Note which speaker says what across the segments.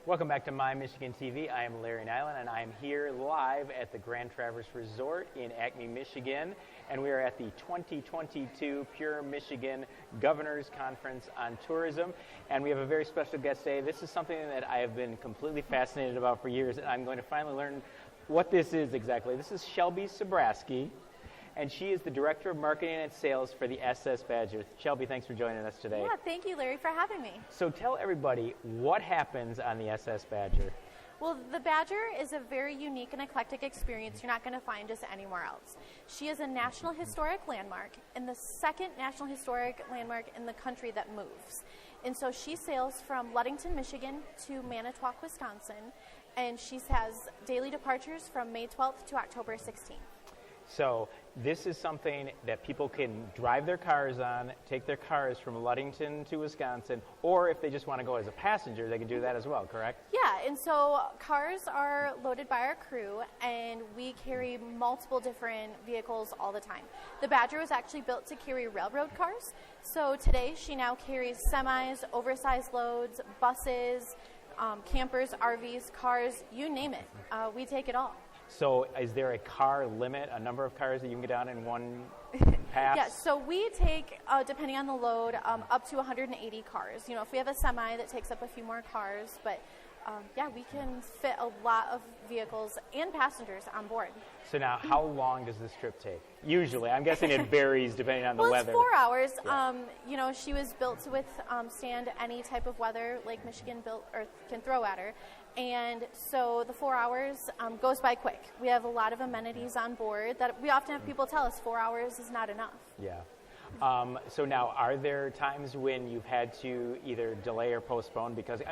Speaker 1: Welcome back to My Michigan TV. I am Larry Nilan, and I am here live at the Grand Traverse Resort in Acme, Michigan, and we are at the 2022 Pure Michigan Governors Conference on Tourism, and we have a very special guest today. This is something that I have been completely fascinated about for years, and I'm going to finally learn what this is exactly. This is Shelby Soberalski, and she is the Director of Marketing and Sales for the SS Badger. Shelby, thanks for joining us today.
Speaker 2: Yeah, thank you, Larry, for having me.
Speaker 1: So tell everybody what happens on the SS Badger.
Speaker 2: Well, the Badger is a very unique and eclectic experience you're not going to find just anywhere else. She is a National Historic Landmark and the second National Historic Landmark in the country that moves. And so she sails from Ludington, Michigan to Manitowoc, Wisconsin, and she has daily departures from May 12th to October 16th.
Speaker 1: So this is something that people can drive their cars on, take their cars from Ludington to Wisconsin, or if they just want to go as a passenger, they can do that as well, correct?
Speaker 2: Yeah, and so cars are loaded by our crew, and we carry multiple different vehicles all the time. The Badger was actually built to carry railroad cars, so today she now carries semis, oversized loads, buses, campers, RVs, cars, you name it. We take it all.
Speaker 1: So is there a car limit, a number of cars that you can get on in one pass?
Speaker 2: Yeah, so we take, depending on the load, up to 180 cars. You know, if we have a semi, that takes up a few more cars, but yeah, we can fit a lot of vehicles and passengers on board.
Speaker 1: So now, how long does this trip take? Usually, I'm guessing it varies depending on the weather.
Speaker 2: Well, it's 4 hours.
Speaker 1: Yeah.
Speaker 2: You know, she was built to withstand any type of weather Lake Michigan can throw at her. And so the 4 hours goes by quick. We have a lot of amenities on board that we often have people tell us 4 hours is not enough.
Speaker 1: Yeah. So now, are there times when you've had to either delay or postpone because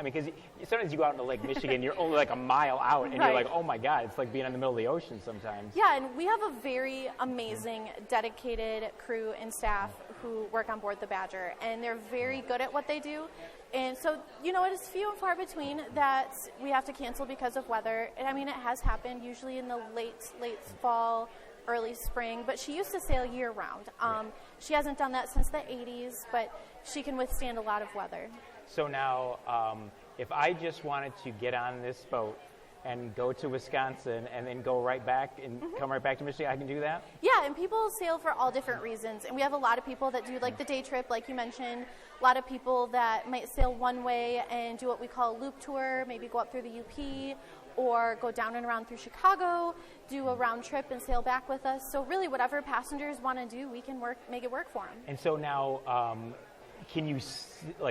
Speaker 1: sometimes you go out into Lake Michigan, you're only like a mile out, and
Speaker 2: Right.
Speaker 1: You're like, oh my God, it's like being in the middle of the ocean sometimes.
Speaker 2: Yeah, and we have a very amazing, dedicated crew and staff who work on board the Badger, and they're very good at what they do. And so, you know, it is few and far between that we have to cancel because of weather. And I mean, it has happened usually in the late fall, early spring, but she used to sail year-round. She hasn't done that since the 80s, but she can withstand a lot of weather.
Speaker 1: So now, if I just wanted to get on this boat and go to Wisconsin and then go right back and come right back to Michigan, I can do that?
Speaker 2: Yeah, and people sail for all different reasons. And we have a lot of people that do like the day trip, like you mentioned. A lot of people that might sail one way and do what we call a loop tour, maybe go up through the UP or go down and around through Chicago, do a round trip and sail back with us. So really whatever passengers want to do, we can make it work for them.
Speaker 1: And so now, can you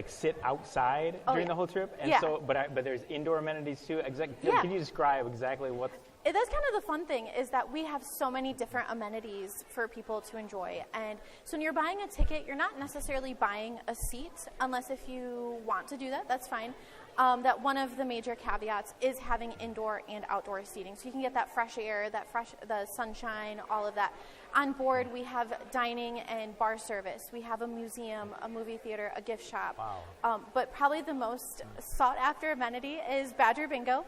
Speaker 1: sit outside during the whole trip? And
Speaker 2: yeah.
Speaker 1: So, but there's indoor amenities too.
Speaker 2: Yeah.
Speaker 1: Can you describe exactly what?
Speaker 2: That's kind of the fun thing is that we have so many different amenities for people to enjoy. And so when you're buying a ticket, you're not necessarily buying a seat unless if you want to do that, that's fine. That one of the major caveats is having indoor and outdoor seating. So you can get that fresh air, the sunshine, all of that. On board, we have dining and bar service. We have a museum, a movie theater, a gift shop.
Speaker 1: Wow.
Speaker 2: But probably the most sought-after amenity is Badger Bingo.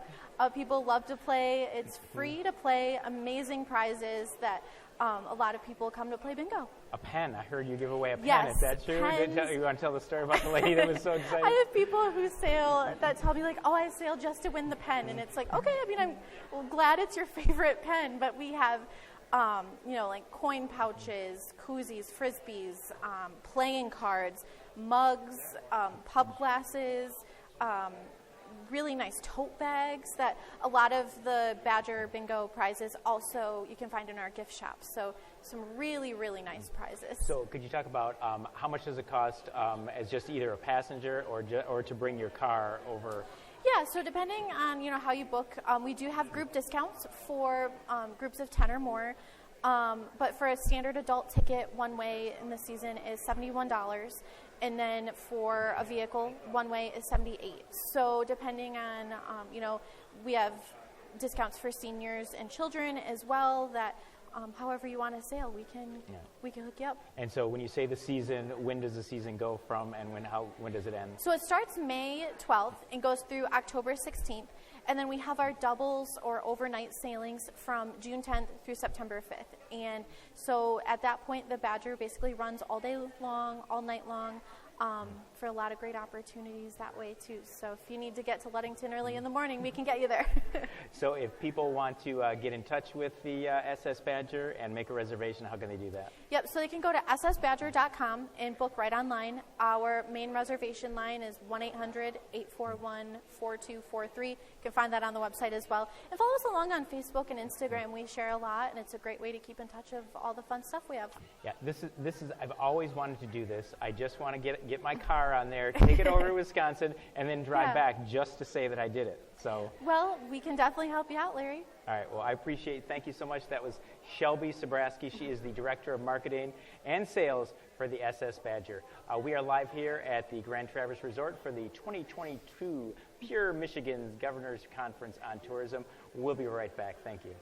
Speaker 2: People love to play. It's free to play, amazing prizes that a lot of people come to play bingo.
Speaker 1: A pen. I heard you give away a pen.
Speaker 2: Yes,
Speaker 1: Is that true? You want to tell the story about the lady that was so excited?
Speaker 2: I have people who sail that tell me, like, oh, I sailed just to win the pen. And it's like, okay, I mean, I'm glad it's your favorite pen, but we have, like coin pouches, koozies, frisbees, playing cards, mugs, pub glasses, really nice tote bags that a lot of the Badger Bingo prizes also you can find in our gift shop. So some really, really nice prizes.
Speaker 1: So could you talk about how much does it cost as just either a passenger or to bring your car over?
Speaker 2: Yeah, so depending on how you book, we do have group discounts for groups of 10 or more. But for a standard adult ticket, one way in the season is $71. And then for a vehicle, one way is $78. So depending on, we have discounts for seniors and children as well that however you want to sail, we can hook you up.
Speaker 1: And so when you say the season, when does the season go from and when does it end?
Speaker 2: So it starts May 12th and goes through October 16th. And then we have our doubles or overnight sailings from June 10th through September 5th. And so at that point, the Badger basically runs all day long, all night long, offer a lot of great opportunities that way too. So if you need to get to Ludington early in the morning, we can get you there.
Speaker 1: So if people want to get in touch with the SS Badger and make a reservation, how can they do that?
Speaker 2: Yep, so they can go to ssbadger.com and book right online. Our main reservation line is 1-800-841-4243. You can find that on the website as well. And follow us along on Facebook and Instagram. We share a lot, and it's a great way to keep in touch of all the fun stuff we have.
Speaker 1: Yeah, this is. I've always wanted to do this. I just want to get my car on there, take it over to Wisconsin, and then drive back just to say that I did it. So.
Speaker 2: Well, we can definitely help you out, Larry.
Speaker 1: All right. Well, I appreciate. Thank you so much. That was Shelby Soberalski. She is the Director of Marketing and Sales for the SS Badger. We are live here at the Grand Traverse Resort for the 2022 Pure Michigan's Governor's Conference on Tourism. We'll be right back. Thank you.